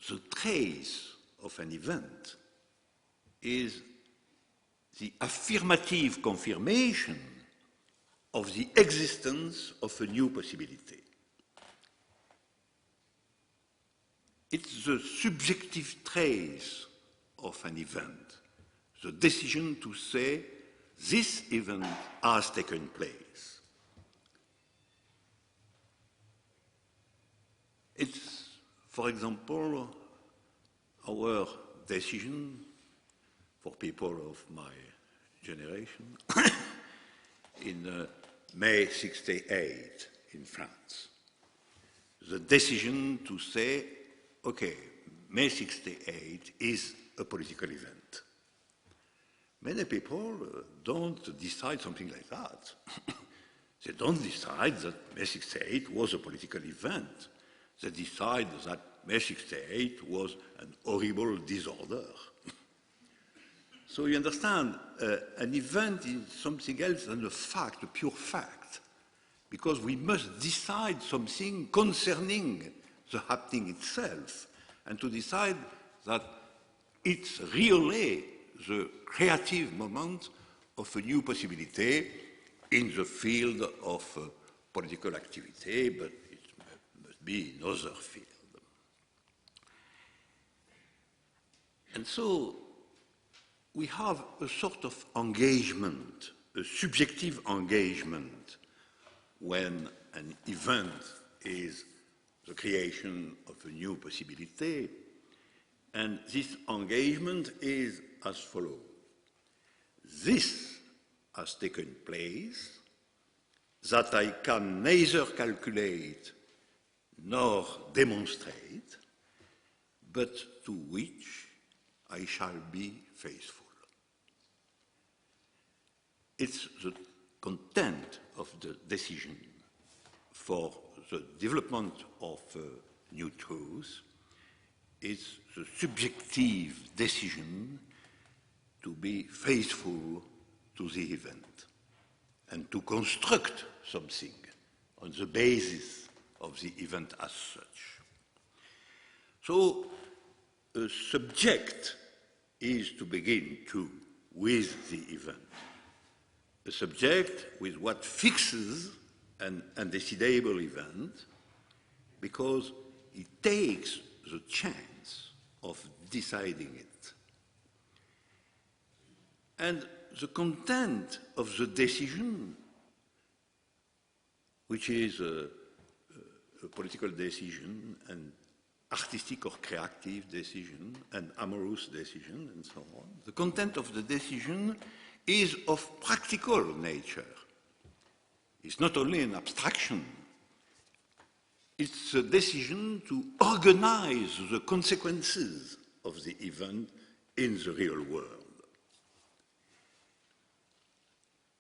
the trace of an event is the affirmative confirmation of the existence of a new possibility. It's the subjective trace of an event, the decision to say this event has taken place. It's, for example, our decision for people of my generation in May 68 in France. The decision to say, okay, May 68 is a political event. Many people don't decide something like that. They don't decide that May 68 was a political event. They decide that May 68 was an horrible disorder. So you understand, an event is something else than a fact, a pure fact, because we must decide something concerning the happening itself, and to decide that it's really the creative moment of a new possibility in the field of political activity, but it must be in other field. And so we have a sort of engagement, a subjective engagement, when an event is the creation of a new possibility. And this engagement is as follows. This has taken place, that I can neither calculate nor demonstrate, but to which I shall be faithful. It's the content of the decision for the development of new truth. It's the subjective decision to be faithful to the event and to construct something on the basis of the event as such. So, a subject is to begin too with the event. A subject with what fixes an undecidable event, because it takes the chance of deciding it. And the content of the decision, which is a political decision, an artistic or creative decision, an amorous decision, and so on, the content of the decision is of practical nature. It's not only an abstraction, it's a decision to organize the consequences of the event in the real world.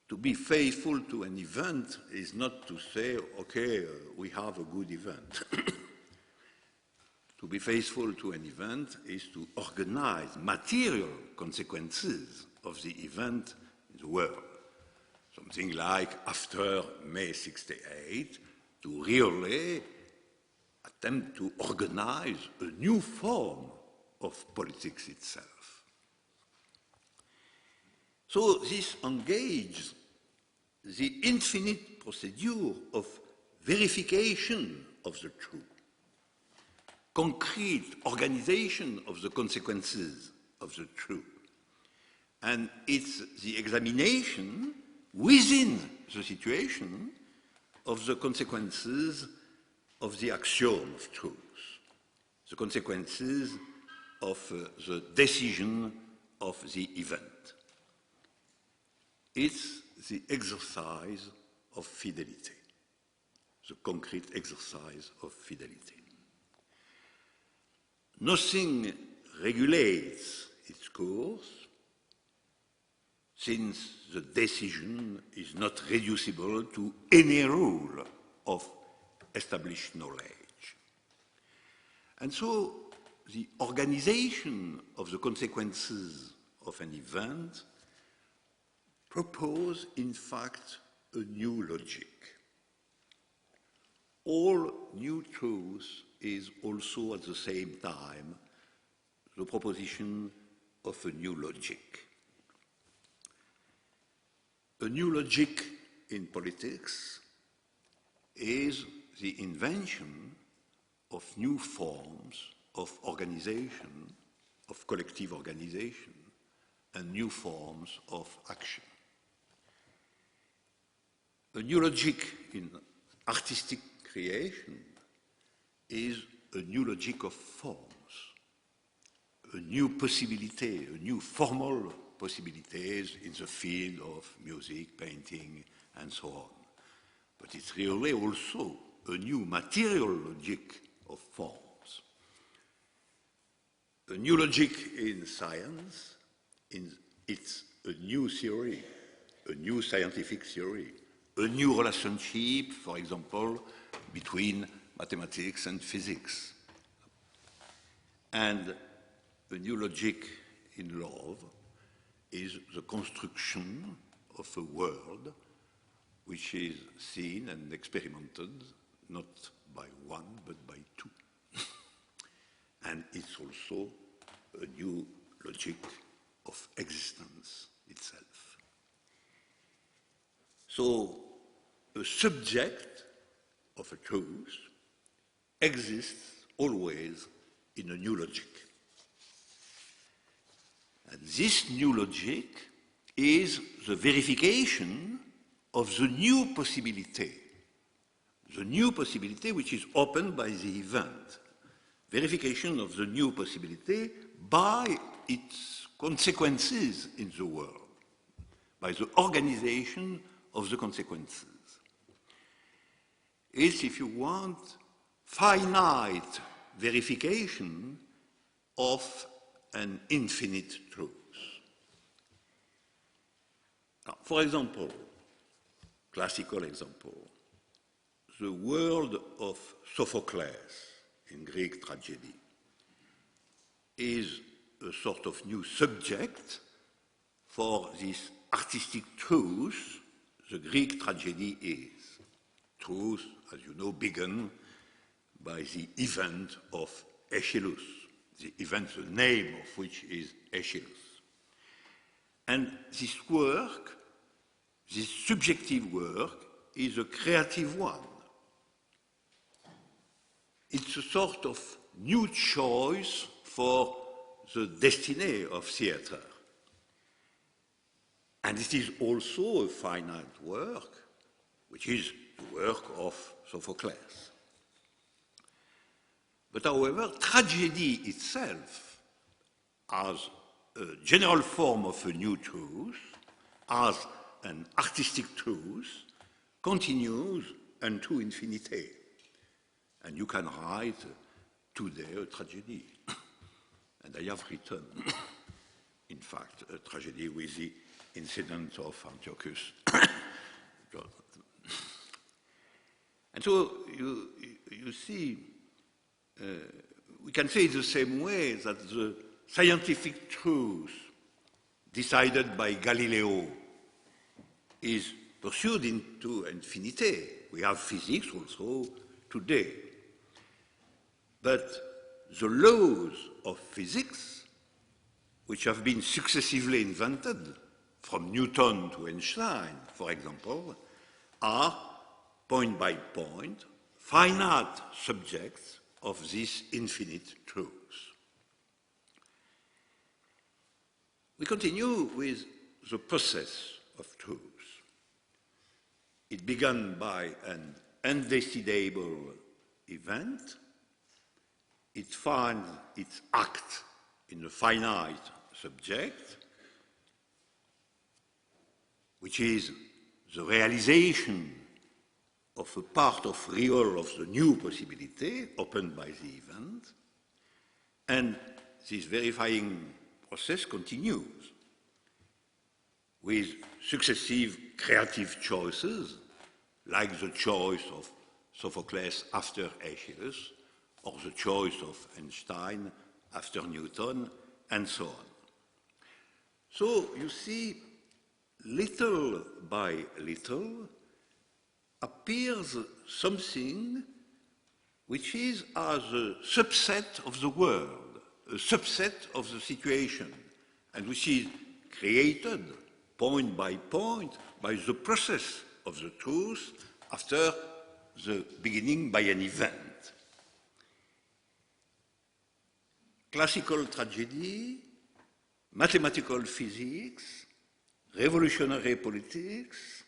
To be faithful to an event is not to say, okay, we have a good event. To be faithful to an event is to organize material consequences of the event in the world. Something like, after May 68, to really attempt to organize a new form of politics itself. So this engages the infinite procedure of verification of the truth, concrete organization of the consequences of the truth. And it's the examination within the situation of the consequences of the axiom of truth, the consequences of the decision of the event. It's the exercise of fidelity, the concrete exercise of fidelity. Nothing regulates its course, since the decision is not reducible to any rule of established knowledge. And so the organization of the consequences of an event propose, in fact, a new logic. All new truths is also at the same time the proposition of a new logic. A new logic in politics is the invention of new forms of organization, of collective organization, and new forms of action. A new logic in artistic creation is a new logic of forms, a new possibility, a new formal possibilities in the field of music, painting, and so on. But it's really also a new material logic of forms. A new logic in science, it's a new theory, a new scientific theory, a new relationship, for example, between mathematics and physics. And a new logic in love is the construction of a world which is seen and experimented not by one but by two. And it's also a new logic of existence itself. So a subject of a truth exists always in a new logic. And this new logic is the verification of the new possibility which is opened by the event, verification of the new possibility by its consequences in the world, by the organization of the consequences. It's, if you want, finite verification of an infinite truth. Now, for example, classical example, the world of Sophocles in Greek tragedy is a sort of new subject for this artistic truth the Greek tragedy is. Truth, as you know, began by the event of Aeschylus, the event, the name of which is Aeschylus. And this work, this subjective work, is a creative one. It's a sort of new choice for the destiny of theatre. And it is also a finite work, which is the work of Sophocles. But however, tragedy itself, as a general form of a new truth, as an artistic truth, continues unto infinity. And you can write today a tragedy. And I have written, in fact, a tragedy with the incident of Antiochus. And so you see, we can say it the same way that the scientific truth decided by Galileo is pursued into infinity. We have physics also today. But the laws of physics, which have been successively invented, from Newton to Einstein, for example, are, point by point, finite subjects of this infinite truth. We continue with the process of truth. It began by an undecidable event. It finds its act in a finite subject, which is the realization of a part of real of the new possibility opened by the event, and this verifying process continues with successive creative choices, like the choice of Sophocles after Aeschylus, or the choice of Einstein after Newton, and so on. So you see, little by little appears something which is as a subset of the world, a subset of the situation, and which is created point by point by the process of the truth after the beginning by an event. Classical tragedy, mathematical physics, revolutionary politics,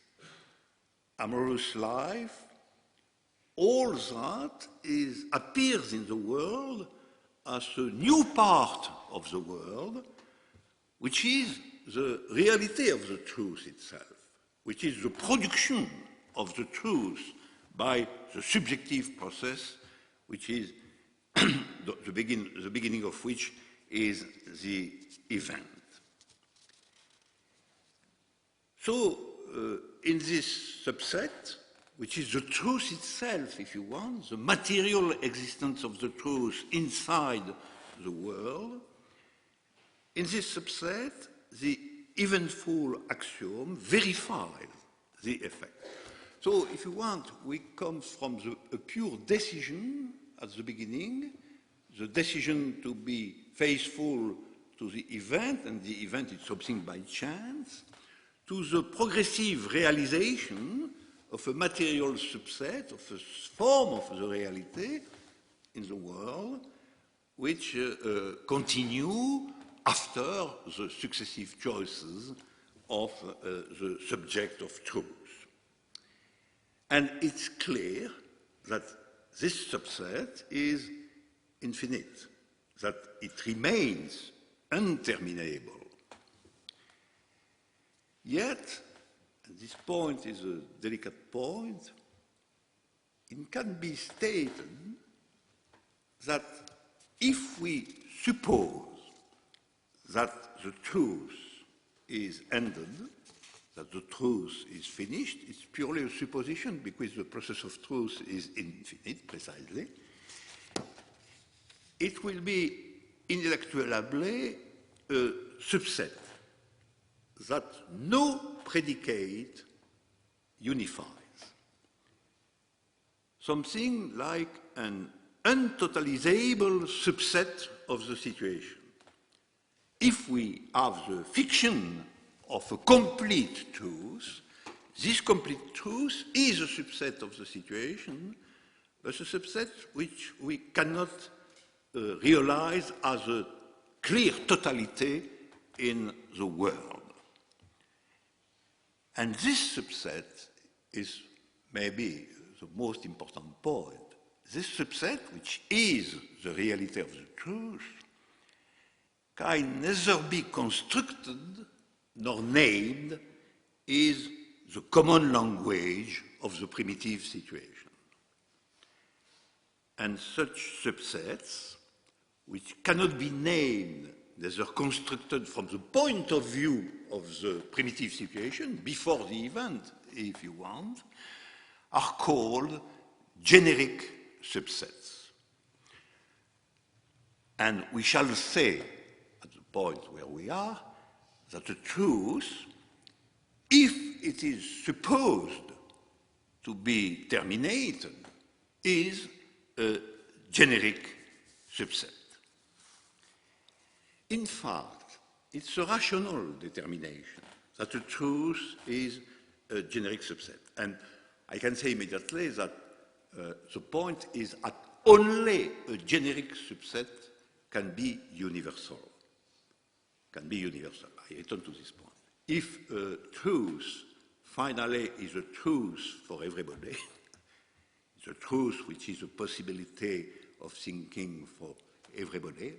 amorous life, all that appears in the world as a new part of the world, which is the reality of the truth itself, which is the production of the truth by the subjective process, which is the beginning of which is the event. So, in this subset, which is the truth itself, if you want, the material existence of the truth inside the world, in this subset, the eventful axiom verifies the effect. So, if you want, we come from a pure decision at the beginning, the decision to be faithful to the event, and the event is something by chance, to the progressive realization of a material subset, of a form of the reality in the world, which continue after the successive choices of the subject of truth. And it's clear that this subset is infinite, that it remains unterminable. Yet, and this point is a delicate point, it can be stated that if we suppose that the truth is ended, that the truth is finished, it's purely a supposition because the process of truth is infinite, precisely. It will be intellectually a subset that no predicate unifies. Something like an untotalizable subset of the situation. If we have the fiction of a complete truth, this complete truth is a subset of the situation, but a subset which we cannot realize as a clear totality in the world. And this subset is maybe the most important point. This subset, which is the reality of the truth, can neither be constructed nor named, is the common language of the primitive situation. And such subsets, which cannot be named, neither constructed from the point of view of the primitive situation, before the event, if you want, are called generic subsets. And we shall say, at the point where we are, that the truth, if it is supposed to be terminated, is a generic subset. In fact, it's a rational determination that the truth is a generic subset. And I can say immediately that the point is that only a generic subset can be universal. I return to this point. If truth finally is a truth for everybody, it's a truth which is a possibility of thinking for everybody,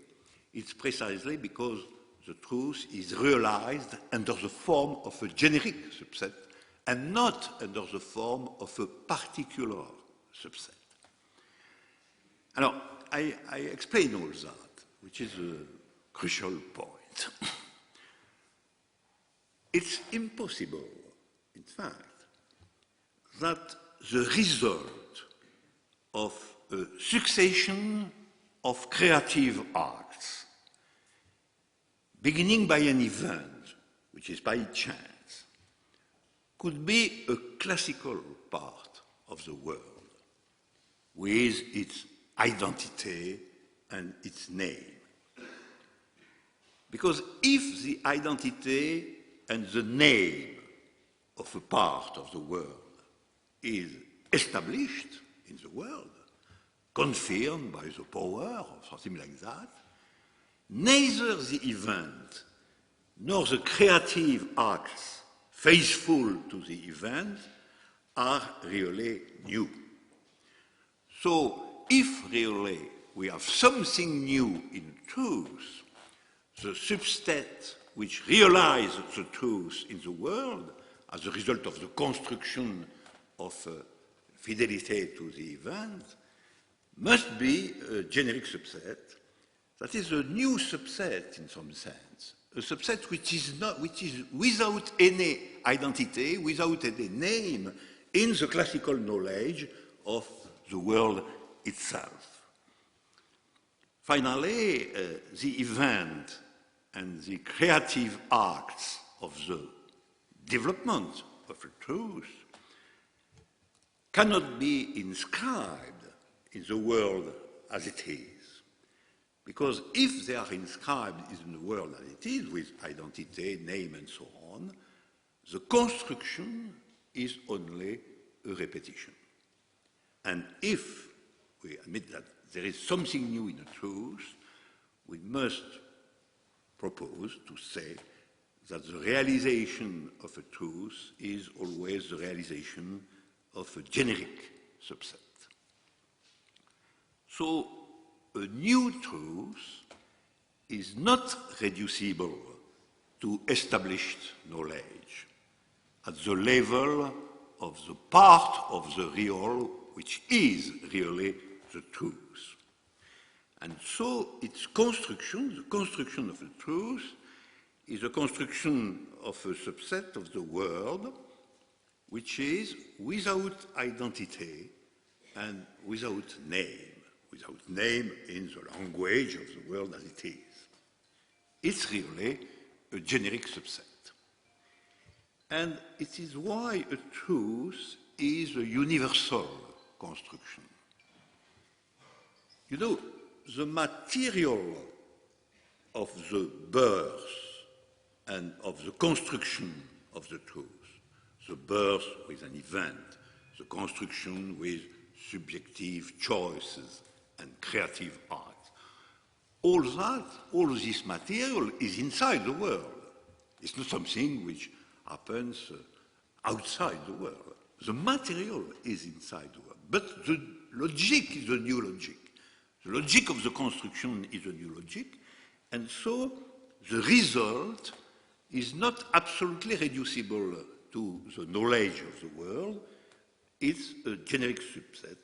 it's precisely because the truth is realized under the form of a generic subset and not under the form of a particular subset. Now, I explain all that, which is a crucial point. It's impossible, in fact, that the result of a succession of creative acts, beginning by an event, which is by chance, could be a classical part of the world, with its identity and its name. Because if the identity and the name of a part of the world is established in the world, confirmed by the power or something like that, neither the event nor the creative acts faithful to the event are really new. So if really we have something new in truth, the substance which realizes the truth in the world as a result of the construction of fidelity to the event must be a generic subset, that is a new subset in some sense, a subset which is without any identity, without any name in the classical knowledge of the world itself. Finally, the event and the creative acts of the development of a truth cannot be inscribed in the world as it is. Because if they are inscribed in the world as it is, with identity, name, and so on, the construction is only a repetition. And if we admit that there is something new in the truth, we must propose to say that the realization of a truth is always the realization of a generic subset. So, a new truth is not reducible to established knowledge at the level of the part of the real which is really the truth. And so its construction, the construction of the truth, is a construction of a subset of the world which is without identity and without name in the language of the world as it is. It's really a generic subset. And it is why a truth is a universal construction. You know, the material of the birth and of the construction of the truth, the birth with an event, the construction with subjective choices and creative art, all this material is inside the world. It's not something which happens outside the world. The material is inside the world, but the logic is a new logic. The logic of the construction is a new logic, and so the result is not absolutely reducible to the knowledge of the world. It's a generic subset.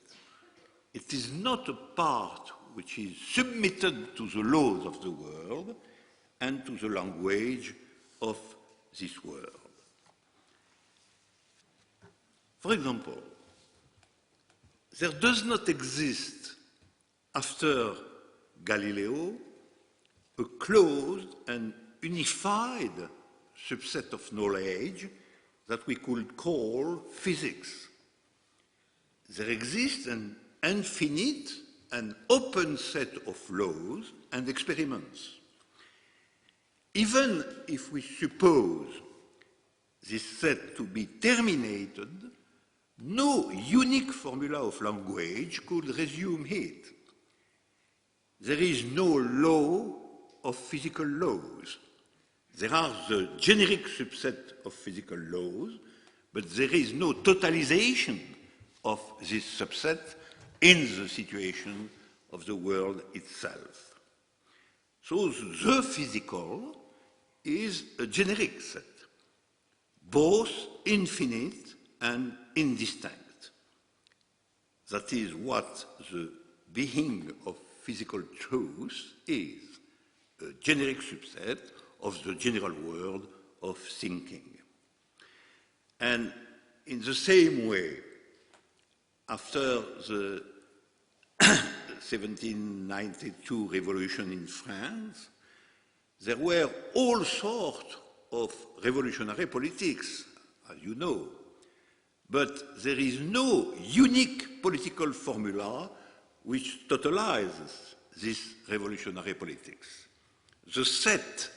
It is not a part which is submitted to the laws of the world and to the language of this world. For example, there does not exist after Galileo a closed and unified subset of knowledge that we could call physics. There exists an infinite and open set of laws and experiments. Even if we suppose this set to be terminated, no unique formula of language could resume it. There is no law of physical laws. There are the generic subset of physical laws, but there is no totalization of this subset in the situation of the world itself. So the physical is a generic set, both infinite and indistinct. That is what the being of physical truth is, a generic subset of the general world of thinking. And in the same way, after the 1792 revolution in France, there were all sorts of revolutionary politics, as you know, but there is no unique political formula which totalizes this revolutionary politics. The set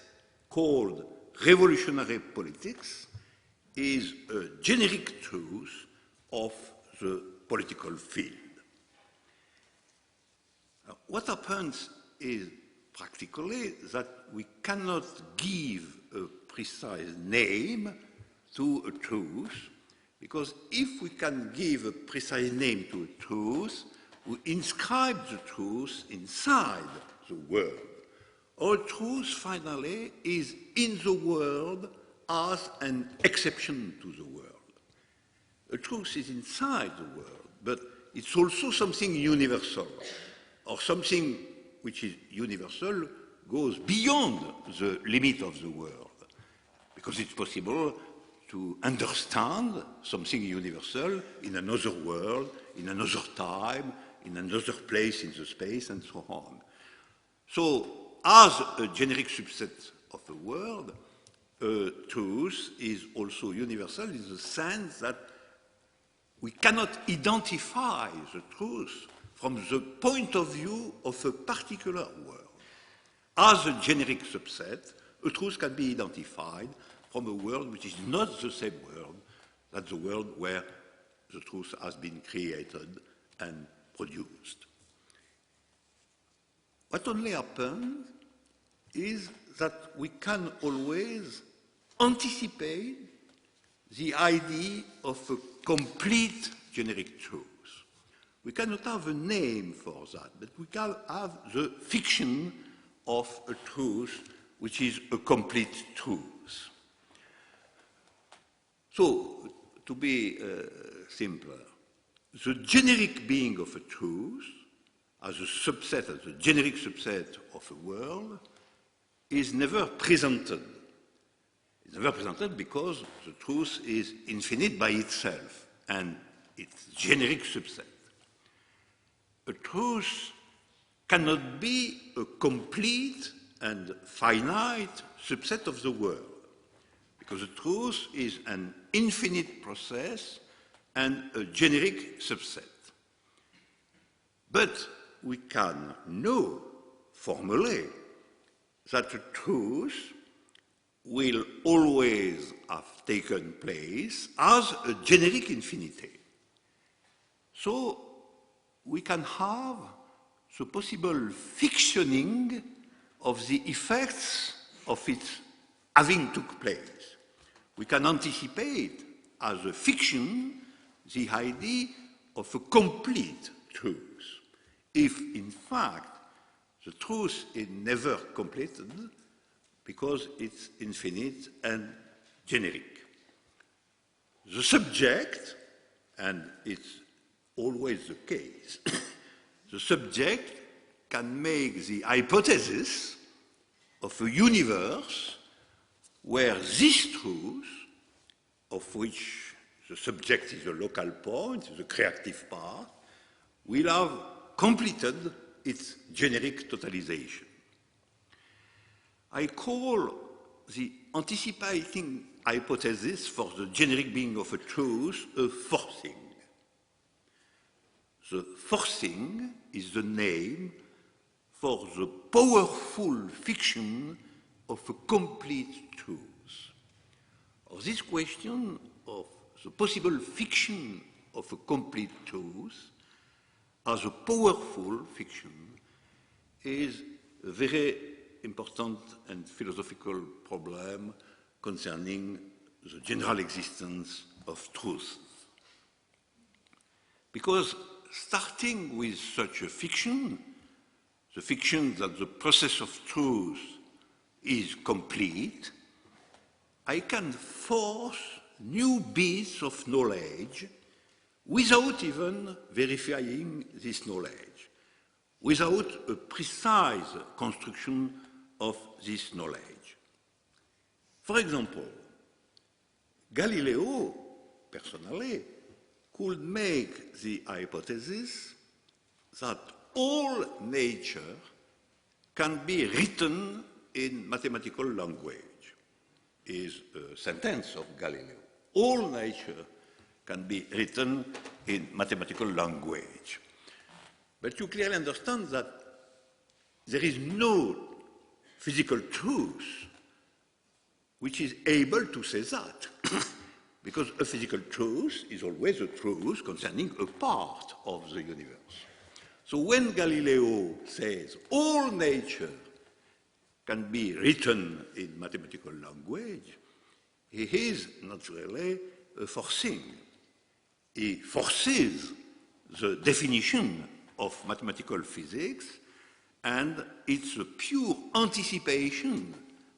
called revolutionary politics is a generic truth of the political field. What happens is practically that we cannot give a precise name to a truth, because if we can give a precise name to a truth, we inscribe the truth inside the world. All truth, finally, is in the world as an exception to the world. A truth is inside the world, but it's also something universal, or something which is universal goes beyond the limit of the world, because it's possible to understand something universal in another world, in another time, in another place in the space, and so on. So, as a generic subset of the world, truth is also universal in the sense that we cannot identify the truth from the point of view of a particular world. As a generic subset, a truth can be identified from a world which is not the same world, that's the world where the truth has been created and produced. What only happens is that we can always anticipate the idea of a complete generic truth. We cannot have a name for that, but we can have the fiction of a truth which is a complete truth. So, to be simpler, the generic being of a truth, as a subset, as a generic subset of a world, is never presented. It's never presented because the truth is infinite by itself and its generic subset. A truth cannot be a complete and finite subset of the world, because the truth is an infinite process and a generic subset. But we can know formally that the truth will always have taken place as a generic infinity. So we can have the possible fictioning of the effects of its having took place. We can anticipate as a fiction the idea of a complete truth, if in fact the truth is never completed because it's infinite and generic. The subject, and it's always the case, the subject can make the hypothesis of a universe where this truth, of which the subject is a local point, the creative part, will have completed its generic totalization. I call the anticipating hypothesis for the generic being of a truth a forcing. The forcing is the name for the powerful fiction of a complete truth. Or this question of the possible fiction of a complete truth as a powerful fiction is a very important and philosophical problem concerning the general existence of truth. Because starting with such a fiction, the fiction that the process of truth is complete, I can force new bits of knowledge without even verifying this knowledge, without a precise construction of this knowledge. For example, Galileo, personally, could make the hypothesis that all nature can be written in mathematical language. Is a sentence of Galileo. All nature can be written in mathematical language. But you clearly understand that there is no physical truth which is able to say that. Because a physical truth is always a truth concerning a part of the universe. So when Galileo says all nature can be written in mathematical language, he is not really forcing. He forces the definition of mathematical physics, and it's a pure anticipation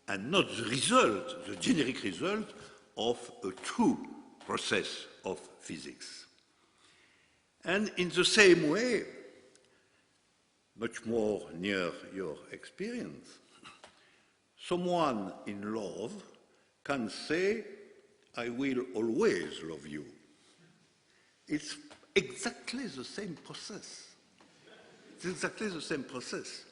and not the result, the generic result of a true process of physics. And in the same way, much more near your experience, someone in love can say, I will always love you. It's exactly the same process. It's exactly the same process.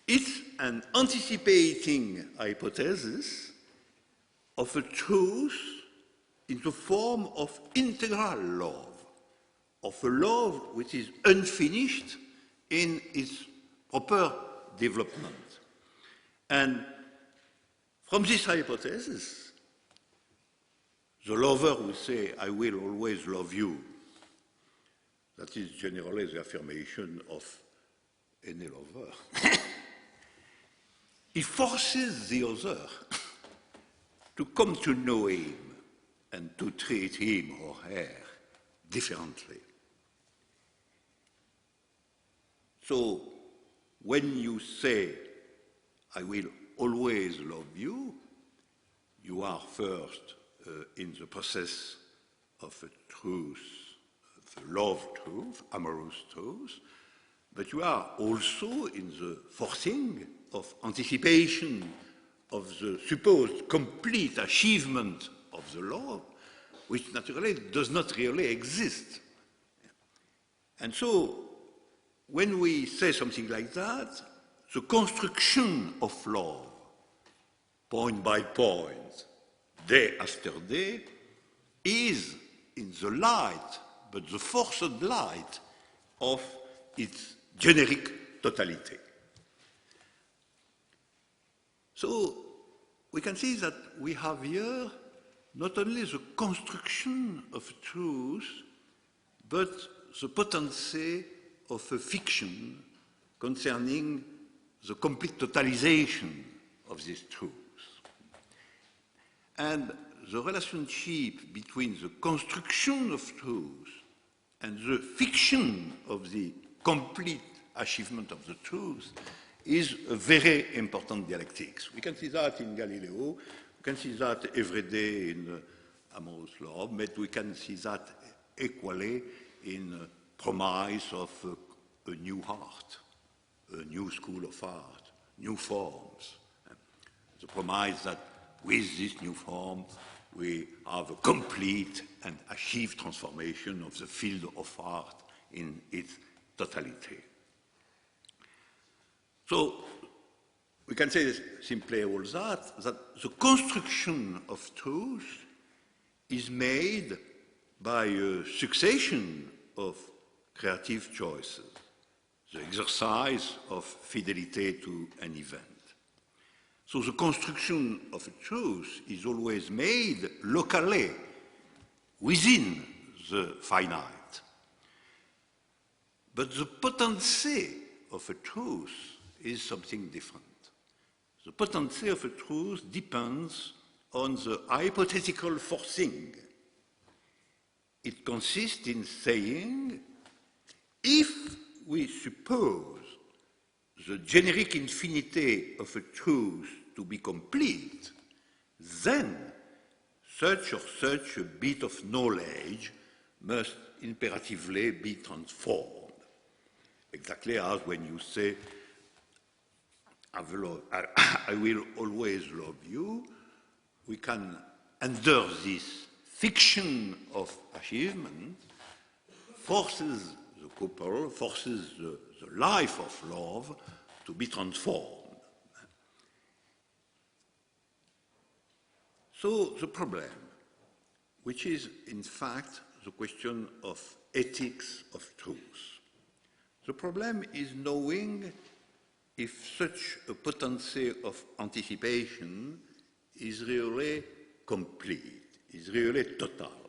It's an anticipating hypothesis of a truth in the form of integral love, of a love which is unfinished in its proper development. And from this hypothesis, the lover will say, I will always love you. That is generally the affirmation of any lover. He forces the other to come to know him and to treat him or her differently. So when you say, I will always love you, you are first in the process of a truth, of a love truth, amorous truth, but you are also in the forcing of anticipation of the supposed complete achievement of the love, which naturally does not really exist. And so, when we say something like that, the construction of love, point by point, day after day, is in the light, but the forced light of its generic totality. So we can see that we have here not only the construction of truth, but the potency of a fiction concerning the complete totalization of this truth. And the relationship between the construction of truth and the fiction of the complete achievement of the truth is a very important dialectics. We can see that in Galileo, we can see that every day in amorous love, but we can see that equally in promise of a new art, a new school of art, new forms. The promise that with this new form, we have a complete and achieved transformation of the field of art in its totality. So we can say simply all that the construction of truth is made by a succession of creative choices, the exercise of fidelity to an event. So the construction of a truth is always made locally, within the finite. But the potency of a truth is something different. The potency of a truth depends on the hypothetical forcing. It consists in saying, if we suppose the generic infinity of a truth to be complete, then such or such a bit of knowledge must imperatively be transformed. Exactly as when you say, I will always love you, we can, under this fiction of achievement, forces the couple, forces the life of love to be transformed. So the problem, which is in fact the question of ethics of truth, The problem is knowing if such a potency of anticipation is really complete, is really total.